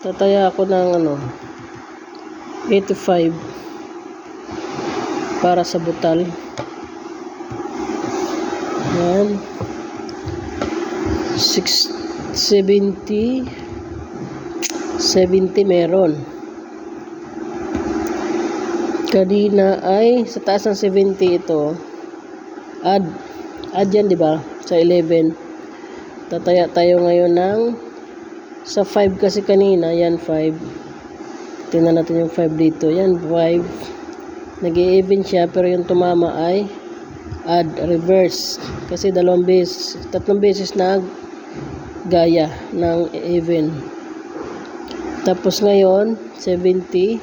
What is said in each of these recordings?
Tataya ako ng 85 para sa butal. Yan. 70 meron. Kanina ay sa taas ng 70 ito. Add yan, di ba? Sa 11. Tataya tayo ngayon ng sa 5 kasi kanina, yan 5. Tingnan natin yung 5 dito. Yan 5. Nag-i-even siya pero yung tumama ay add, reverse. Kasi tatlong beses nag gaya ng even. Tapos ngayon, 70.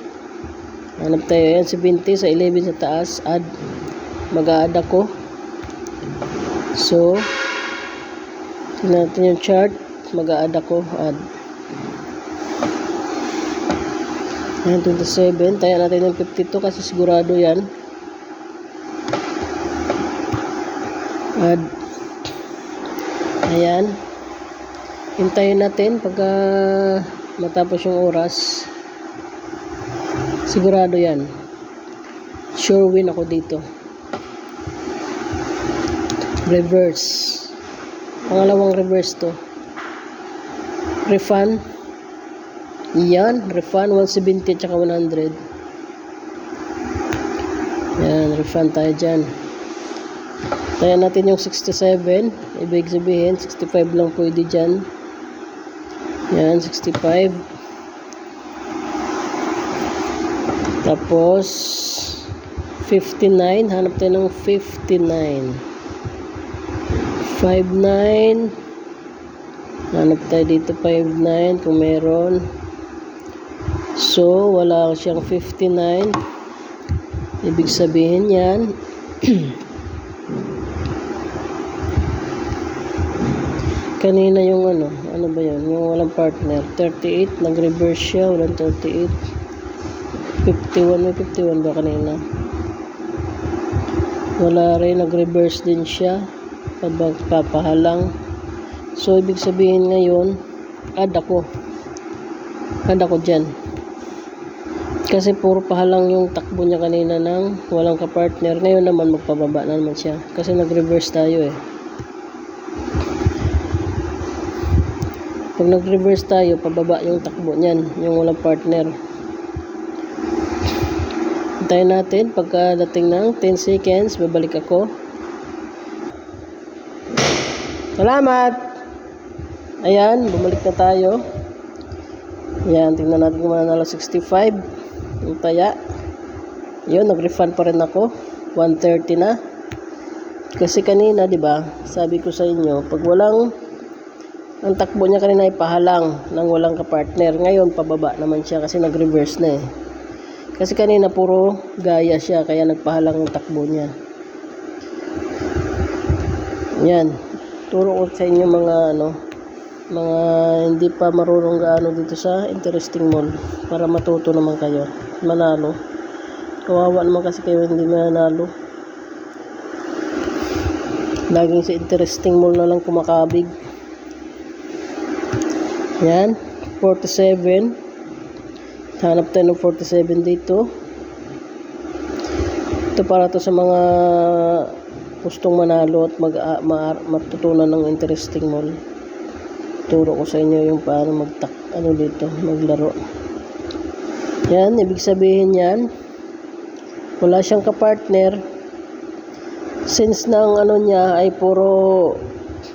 Hanap tayo yan, 70 sa 11 sa taas, add. Mag-a-add ako. So, tingnan natin yung chart. Mag-a-add ako, add. Ayan, 27. Taya natin yung 52 kasi sigurado yan. Add. Ayan. Hintayin natin pagka matapos yung oras. Sigurado yan. Sure win ako dito. Reverse. Pangalawang reverse to. Refund. Yan. Refund 170 at saka 100. Yan. Refund tayo dyan. Tayo natin yung 67. Ibig sabihin 65 lang pwede dyan. Yan. 65. Tapos 59. Hanap tayo ng 59. 59. Hanap tayo dito 59 kung meron. So, wala siyang 59. Ibig sabihin yan. Kanina yung ano ba yun? Yung walang partner. 38. Nag-reverse siya. Walang 38. 51. May 51 ba kanina? Wala rin. Nag-reverse din siya. Papahalang. So, ibig sabihin ngayon, add ako dyan. Kasi puro pahalang yung takbo niya kanina ng walang kapartner. Ngayon naman, magpababa na naman siya. Kasi nag-reverse tayo eh. Pag nag-reverse tayo, pababa yung takbo niyan. Yung walang partner. Hintayin natin. Pagkadating ng 10 seconds, babalik ako. Salamat! Ayan, bumalik na tayo. Ayan, tingnan natin kung mananalo 65. Yung taya. Yun, nag-refund pa rin ako. 130 na. Kasi kanina, di ba, sabi ko sa inyo, pag walang, ang takbo niya kanina ay pahalang nang walang kapartner. Ngayon, pababa naman siya kasi nag-reverse na eh. Kasi kanina, puro gaya siya, kaya nagpahalang ang takbo niya. Ayan. Turo ko sa inyo mga mga hindi pa marunong gaano dito sa Interesting Mall para matuto naman kayo manalo. Kawawa naman kasi kayo hindi manalo. Laging sa Interesting Mall na lang kumakabig. Yan, 47. Hanap tayo ng 47 dito. Ito para to sa mga gustong manalo at matutunan ng Interesting Mall. Turo ko sa inyo yung paano maglaro. Yan, ibig sabihin yan, wala siyang kapartner. Since na ang niya ay puro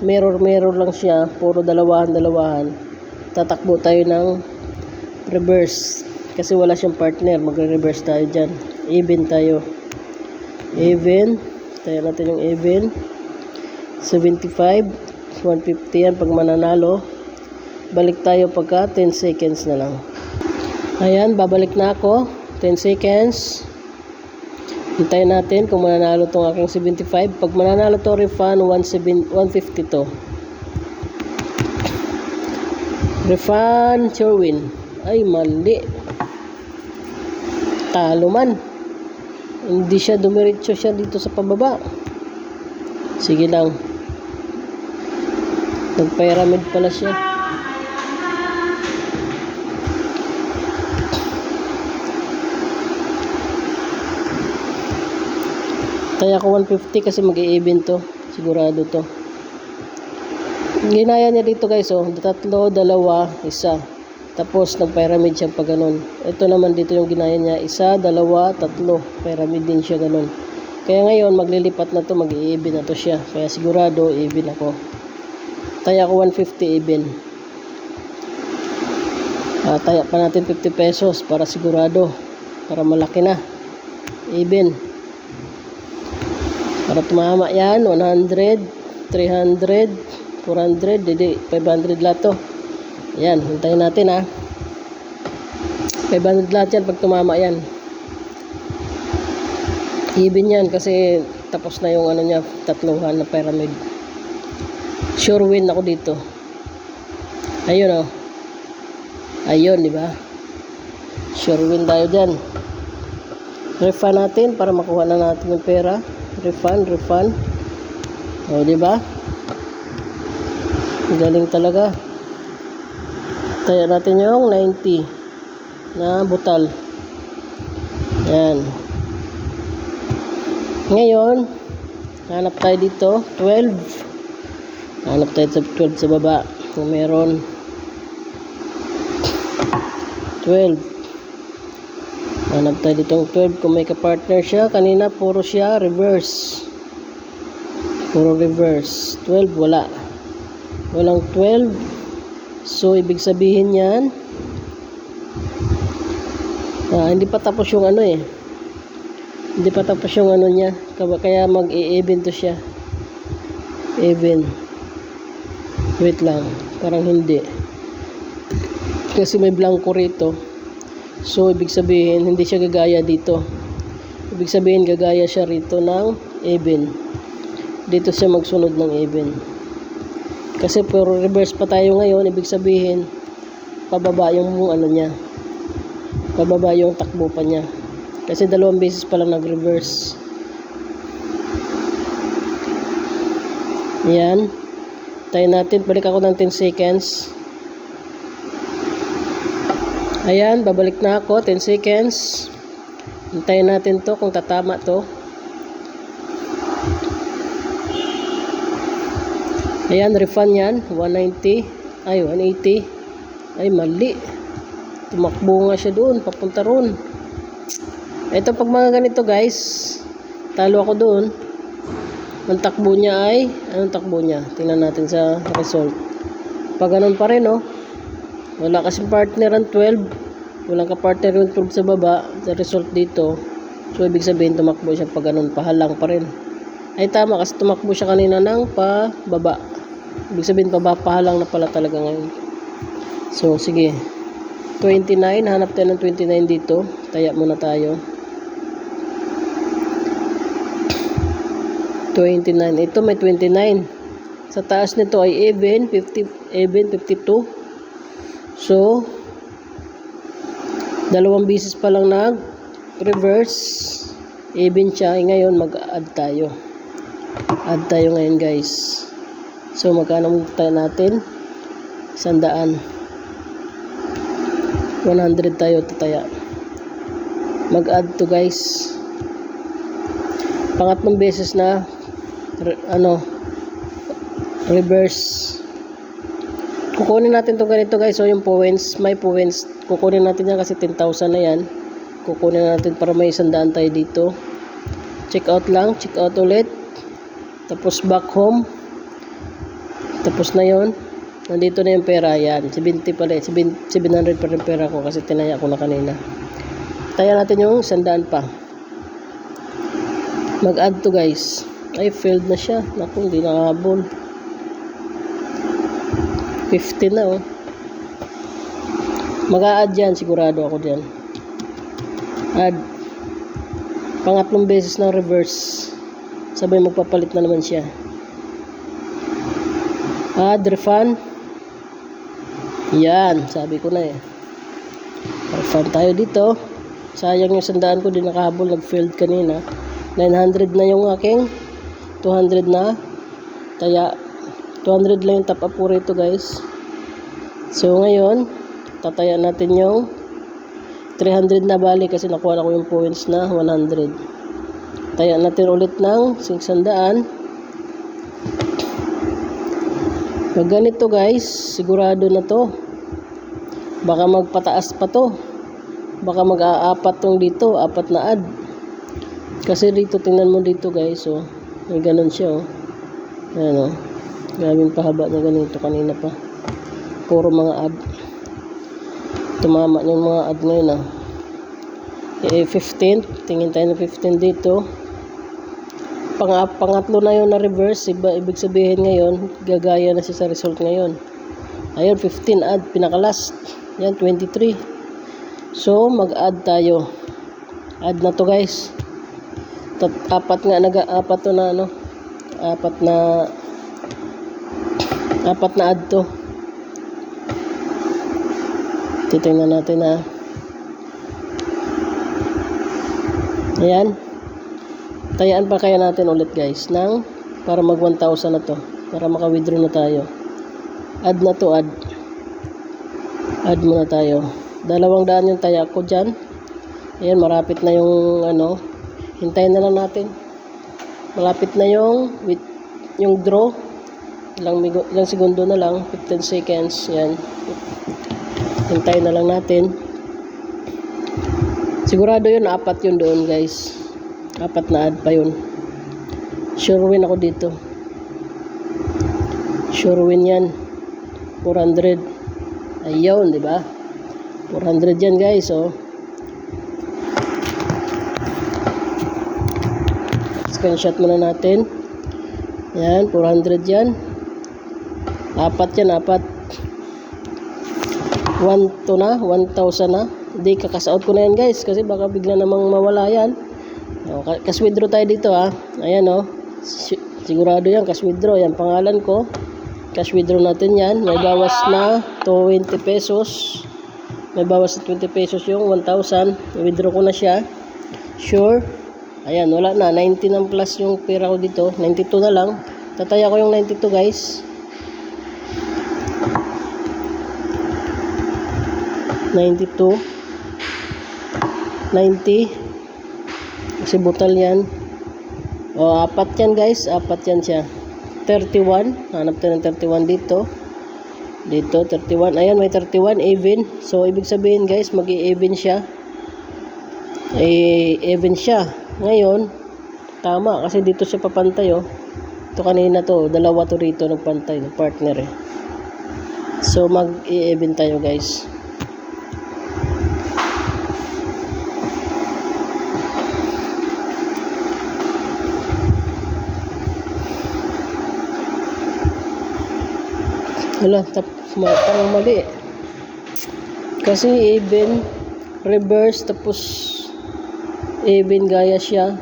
mirror lang siya, puro dalawahan. Tatakbo tayo ng reverse. Kasi wala siyang partner, magre-reverse tayo dyan. Even tayo. Even. Tayo natin yung even. 75. 150 yan pag mananalo. Balik tayo pagka 10 seconds na lang. Ayan, babalik na ako. 10 seconds. Hintayin natin kung mananalo tong aking 75. Pag mananalo to, refund 150 to. Refund, sure win. Ay, mali. Talo man. Hindi siya dumiretso siya dito sa pababa. Sige lang. Nag-pyramid pala siya. Taya ko 150 kasi mag-i-even to. Sigurado to. Ginaya niya dito guys, oh. 3, 2, 1. Tapos nag-pyramid siya pag ganun. Ito naman dito yung ginaya niya. 1, 2, 3. Pyramid din siya ganun. Kaya ngayon, maglilipat na to, mag-i-even na to siya. Kaya sigurado, even ako. Taya ko 150 even. Taya pa natin 50 pesos para sigurado. Para malaki na. Even. Para tumama yan, 100, 300, 400, 500 lahat to. Ayan, hintayin natin 500 lahat yan pag tumama yan. Even yan kasi tapos na yung ano niya, tatluhan na pyramid. Sure win ako dito. Ayun Ayun, di ba? Sure win tayo dyan. Refund natin para makuha na natin yung pera. Refund. O, di ba? Galing talaga. Taya natin yung 90 na butal. Yan. Ngayon, hanap tayo dito, 12. Hanap tayo sa 12 sa baba. Kung meron 12. Hanap tayo ditong 12 kung may ka-partner siya. Kanina puro siya reverse. Puro reverse. 12 wala. Walang 12. So ibig sabihin yan, hindi pa tapos yung ano Hindi pa tapos yung ano niya. Kaya mag-i-even to siya. Even. Wait lang. Parang hindi. Kasi may blanco rito. So, ibig sabihin, hindi siya gagaya dito. Ibig sabihin, gagaya siya rito ng even. Dito siya magsunod ng even. Kasi puro reverse pa tayo ngayon. Ibig sabihin, pababa yung ano niya. Pababa yung takbo pa niya. Kasi 2 beses pa lang nag-reverse. Yan. Tayo natin. Balik ako ng 10 seconds. Ayan. Babalik na ako. 10 seconds. Hintayin natin to kung tatama to. Ayan. Refund yan. 190. Ay, 180. Ay, mali. Tumakbo nga siya doon. Papunta roon. Ito pag mga ganito guys, talo ako doon. Ang takbo niya ay, anong takbo niya? Tingnan natin sa result. Pag ganun pa rin wala kasing partner ang 12. Walang ka-partner yung 12 sa baba. Sa result dito. So ibig sabihin tumakbo siya pag ganun, pahalang pa rin. Ay tama kasi tumakbo siya kanina ng pababa. Ibig sabihin pahalang na pala talaga ngayon. So sige. 29, hanap tayo ng 29 dito. Taya muna tayo. 29. Ito may 29. Sa taas nito ay even 52. So 2 beses pa lang nag-reverse. Even siya. Ngayon mag-add tayo. Add tayo ngayon guys. So magkano tayo natin? 100. 100 tayo tataya. Mag-add to guys. Pangatlong beses na reverse. Kukunin natin to ganito guys. So yung points, may points. Kukunin natin yan kasi 10,000 na yan. Kukunin natin para may 100 tayo dito. Check out lang. Check out ulit. Tapos back home. Tapos na yon. Nandito na yung pera. Yan. 70 pala. 700 pa rin pera ko kasi tinaya ko na kanina. Taya natin yung 100 pa. Mag-add to guys. Ay, failed na siya. Naku, hindi nakahabol. 50 na Mag-a-add yan. Sigurado ako dyan. Add. Pangatlong beses na reverse. Sabay magpapalit na naman siya. Add, refund. Yan. Sabi ko na refund tayo dito. Sayang yung 100 ko. Di nakahabol. Nag-failed kanina. 900 na yung aking 200 na kaya 200 lang yung top up ko rito guys. So ngayon tataya natin yung 300 na bali kasi nakuha na ko yung points na 100. Taya natin ulit ng 600. Pag ganito guys, sigurado na to. Baka magpataas pa to. Baka mag-aapat tong dito, 4 na ad. Kasi dito, tingnan mo dito guys, oh. May ganun siya, oh. Ayan, oh. Gawing pahaba na ganito kanina pa. Puro mga ad. Tumama yung mga ad ngayon, ah. 15, tingin tayo ng 15 dito. Pangatlo na yun na reverse. Ibig sabihin ngayon, gagaya na siya sa result ngayon. Ayun, 15 add, pinaka-last. Yan, 23. So, mag-add tayo. Add na to guys. Apat to na ano. Apat na add to. Titingnan natin ha. Ayan. Tayaan pa kaya natin ulit guys para mag 1,000 na to, para maka-withdraw na tayo. Add na to, add muna tayo. 200 yung taya ko dyan. Ayan, marapit na yung ano, hintayin na lang natin. Malapit na yung draw. Ilang segundo na lang, 15 seconds. Yan, hintayin na lang natin. Sigurado yun, 4 yun doon guys. 4 na add pa yun. Sure win ako dito. Sure win yan. 400. Ayun, di ba? 400 yan guys, oh. Screenshot muna natin. Yan, 400 yan. 4 yan, 4. 1 to na, 1,000 na. Hindi, kakasaot ko na yan guys, kasi baka bigla namang mawala yan. Cash withdraw tayo dito ha. Ayan o. Sigurado yan, cash withdraw. Yan pangalan ko. Cash withdraw natin yan. May bawas na 20 pesos. May bawas na 20 pesos yung 1,000. Withdraw ko na siya. Sure. Ayan, wala na. 90 ang plus yung pera ko dito. 92 na lang. Tataya ko yung 92 guys. 92. 90. Kasi butal yan. O, 4 yan guys. 4 yan siya. 31. Hanap tayo ng 31 dito. Dito, 31. Ayan, may 31. Even. So, ibig sabihin guys, mag-i-even siya. Even siya. Ngayon, tama. Kasi dito siya papantay, oh. Ito kanina to. Dalawa to rito nagpantay. Partner, eh. So, mag-i-even tayo guys. Wala, parang mali. Kasi even, reverse, tapos even gaya siya.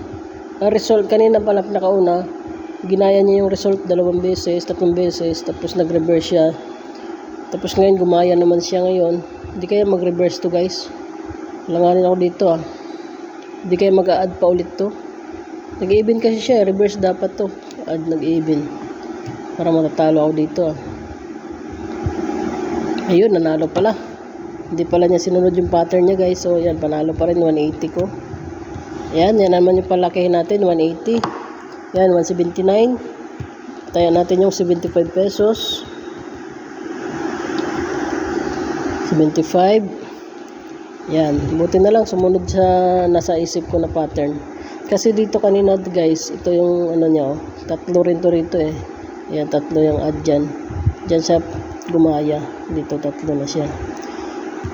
Ang result, kanina pala pinakauna, ginaya niya yung result 2 beses, 3 beses, tapos nag-reverse siya. Tapos ngayon, gumaya naman siya ngayon. Hindi kaya mag-reverse to guys. Langanin ako dito ah. Hindi kaya mag-a-add pa ulit to. Nag-even kasi siya, reverse dapat to. Add nag-even. Para matatalo ako dito ah. Ayun, nanalo pala. Hindi pala niya sinunod yung pattern niya guys. So, yan, panalo pa rin, 180 ko. Yan, yan naman yung palakihin natin, 180. Yan, 179. Tayo natin yung 75 pesos. 75. Yan, buti na lang sumunod sa nasa isip ko na pattern. Kasi dito kanina guys, ito yung ano niya, oh. 3 rin to rito eh. Yan, 3 yung add dyan. Dyan sa gumaya. Dito 3 na siya.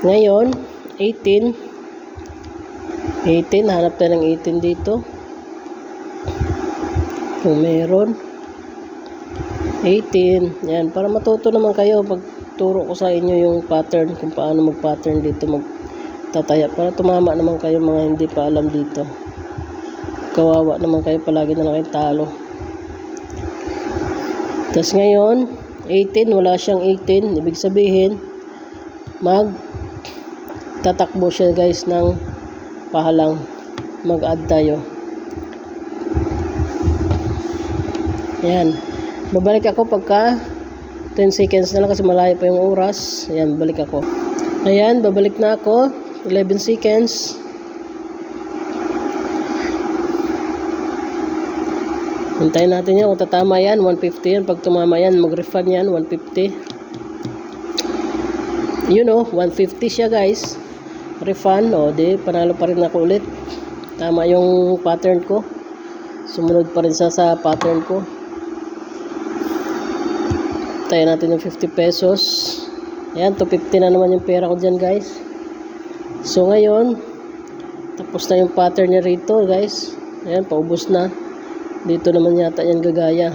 Ngayon, 18. 18. Hanap tayo ng 18 dito. Kung meron. 18. Yan. Para matuto naman kayo. Pagturo ko sa inyo yung pattern. Kung paano mag-pattern dito. Magtataya. Para tumama naman kayo mga hindi pa alam dito. Kawawa naman kayo. Palagi na lang kayo talo. Tapos ngayon, 18, wala siyang 18. Ibig sabihin, tatakbo siya guys ng pahalang. Mag-add tayo. Ayan. Babalik ako pagka 10 seconds na lang kasi malayo pa yung oras. Ayan, balik ako. Ayan, babalik na ako. 11 seconds. Hintayin natin yan. Kung tatama yan, 150 yan. Pag tumama yan, mag-refund yan, 150. You know, 150 siya guys. Refund. O, di, panalo pa rin ako ulit. Tama yung pattern ko. Sumunod pa rin sa pattern ko. Hintayin natin yung 50 pesos. Ayan, 250 na naman yung pera ko dyan guys. So ngayon, tapos na yung pattern niya rito guys. Ayan, paubos na. Dito naman yata yan gagaya.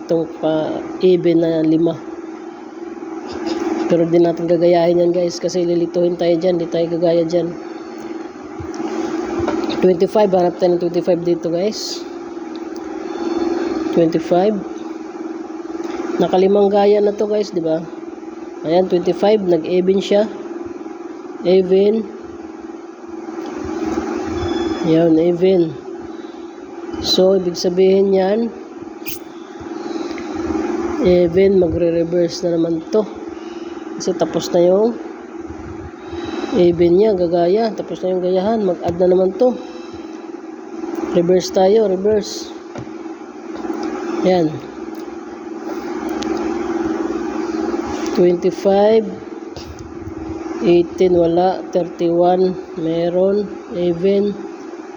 Itong pa-even na 5. Pero di natin gagayahin yan guys. Kasi lilituhin tayo dyan. Di tayo gagaya dyan. 25. Hanap tayo ng 25 dito guys. 25. Nakalimang gaya na to guys. Diba? Ayan, 25. Nag-even siya. Even. Ayan, even. So, ibig sabihin yan, even, magre-reverse na naman to. Kasi tapos na yung even niya, gagaya. Tapos na yung gayahan, mag-add na naman to. Reverse tayo, reverse. Yan. 25, 18, wala. 31, meron. Even.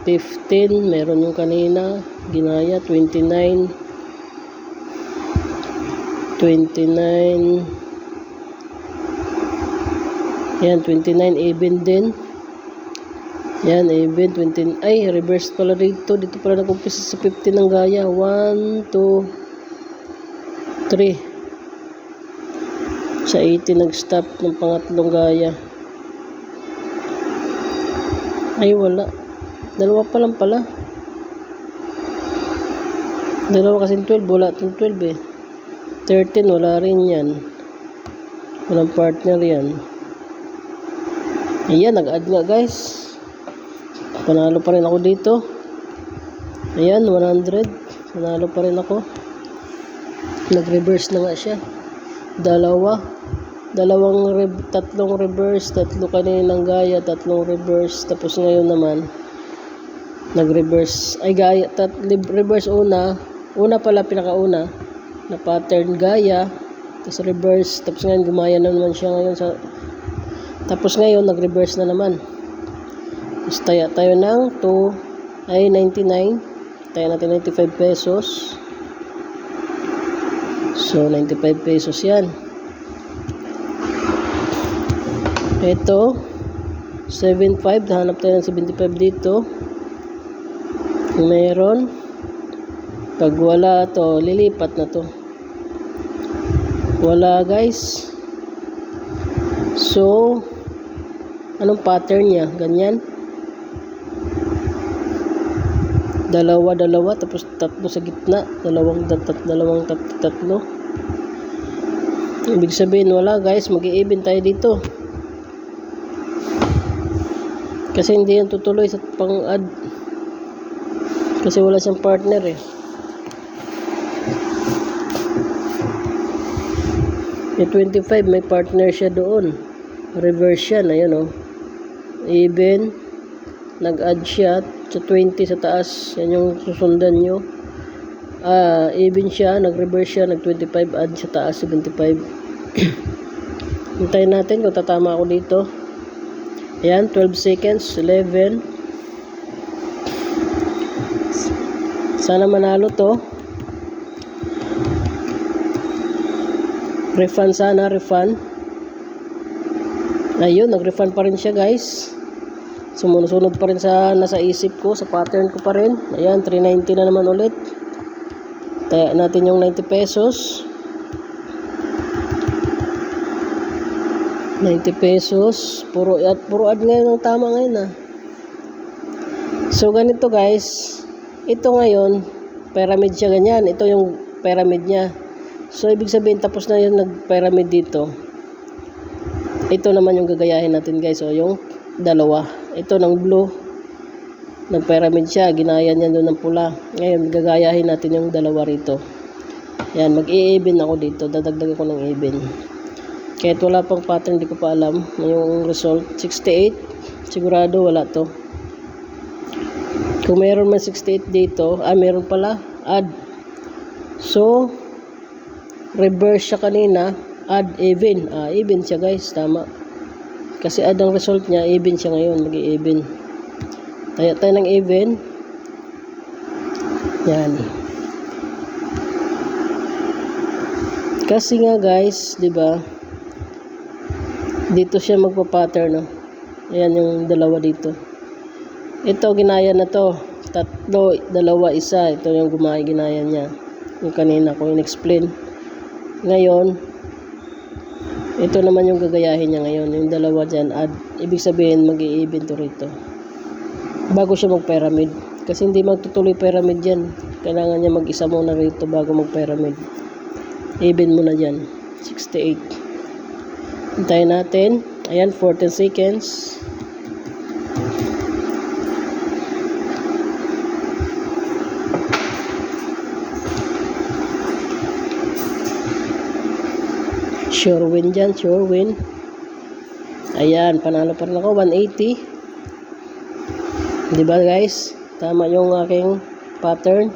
15, meron yung kanina, ginaya, 29, 29, yan, 29, even din, yan, even, 20, ay, reverse pala dito pala nag-umpisa sa 15 ng gaya, 1, 2, 3, sa 18 nag-stop ng pangatlong gaya, ay, wala. Dalawa pa lang pala. Dalawa kasi 12. Wala itong 12 eh. 13. Wala rin yan. Walang partner yan. Ayan. Nag-add nga guys. Panalo pa rin ako dito. Ayan. 100. Panalo pa rin ako. Nag-reverse na nga siya. Tatlong reverse. Tatlo kaninang gaya. Tatlong reverse. Tapos ngayon naman nag-reverse, ay gaya, reverse una pala pinakauna, na pattern gaya, tapos reverse, tapos ngayon gumaya na naman siya ngayon tapos ngayon nag-reverse na naman. Tapos tayo ng 99, tayo natin 95 pesos. So 95 pesos yan. Ito 75, hanap tayo ng 75 dito. Meron. Pag wala to, lilipat na to. Wala guys. So, anong pattern niya? Ganyan. Dalawa, tapos tatlo sa gitna. Dalawang tatlo. Ibig sabihin, wala guys. Mag-i-even tayo dito. Kasi hindi yan tutuloy sa pang-add. Kasi wala siyang partner eh. Yung 25 may partner siya doon. Reverse siya na yun oh. Even. Nag-add siya sa 20 sa taas. Yan yung susundan nyo. Even siya. Nag-reverse siya. Nag-25 add sa taas 75. Hintayin natin kung tatama ako dito. Ayan. 12 seconds. 11. Sana manalo to. Refund sana, refund. Ayun, nag-refund pa rin siya guys. Sumusunod pa rin sa nasa isip ko, sa pattern ko pa rin. Ayan, 390 na naman ulit. Taya natin yung 90 pesos. 90 pesos. Puro ad ngayon ang tama ngayon ah. So ganito guys. Ito ngayon, pyramid siya ganyan. Ito yung pyramid niya. So, ibig sabihin, tapos na yung nag-pyramid dito. Ito naman yung gagayahin natin guys. So, yung dalawa. Ito ng blue. Nag-pyramid siya. Ginaya niya doon ng pula. Ngayon, gagayahin natin yung dalawa rito. Yan, mag-i-even ako dito. Dadagdag ako ng even. Kahit wala pang pattern, di ko pa alam. Yung result, 68. Sigurado wala to. Kung meron man 68 dito, meron pala, add. So, reverse siya kanina, add even. Even siya guys, tama. Kasi add ang result niya, even siya ngayon, mag-even. Taya tayo ng even. Yan. Kasi nga guys, di ba? Dito siya magpa-pattern, no? Ayan yung dalawa dito. Ito, ginaya na to. 3, 2, 1. Ito yung ginaya niya. Yung kanina ko in-explain. Ngayon, ito naman yung gagayahin niya ngayon. Yung dalawa dyan, add. Ibig sabihin, mag-i-even to rito. Bago siya mag-pyramid. Kasi hindi magtutuloy pyramid yan. Kailangan niya mag-isa muna rito bago mag-pyramid. Even muna dyan. 68. Hintayin natin. Ayan, 14 seconds. Sure win dyan, sure win. Ayan, panalo pa rin ako, 180. Diba guys? Tama yung aking pattern.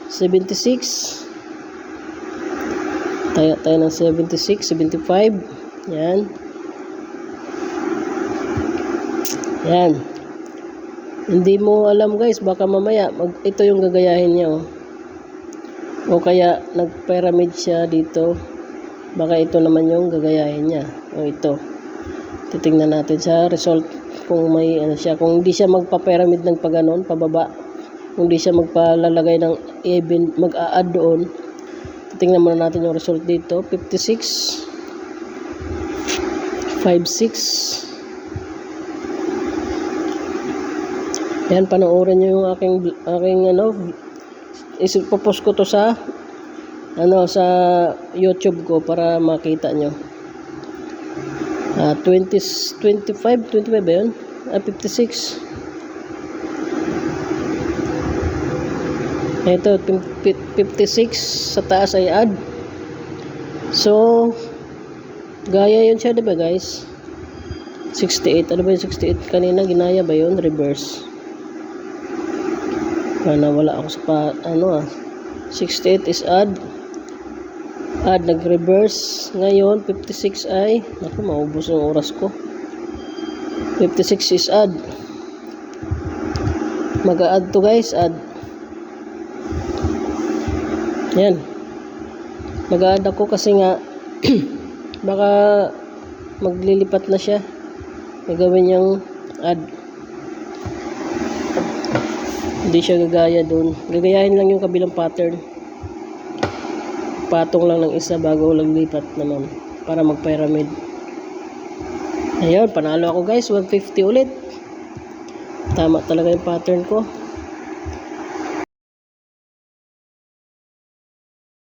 76. Tayo ng 76, 75. Yan. Yan. Hindi mo alam guys, baka mamaya ito yung gagayahin niya, oh. O kaya nag-pyramid siya dito. Baka ito naman yung gagayahin niya. O ito. Titingnan natin sa result kung may ano siya. Kung hindi siya magpa-pyramid ng paganon, pababa. Kung hindi siya magpalalagay ng even, mag-a-add doon. Titingnan muna natin yung result dito. 56. 56. Yan, panoorin nyo yung aking ano, ipopost ko to sa sa YouTube ko para makita nyo. 25 ba yun? 56. Ito, 56 sa taas ay add. So, gaya yun siya, diba guys? 68. Ano ba yung 68 kanina? Ginaya ba yun? Reverse. Nawala ako sa 68 is add. Add, nag-reverse. Ngayon, 56 ay, naku, maubos yung oras ko. 56 is add. Mag-a-add to guys, add. Yan. Mag-a-add ako kasi nga, baka maglilipat na siya. Gagawin niyang add. Hindi siya gagaya doon. Gagayahin lang yung kabilang pattern. Patong lang ng isa bago lipat naman para mag-pyramid. Ayun, panalo ako guys. 150 ulit. Tama talaga yung pattern ko.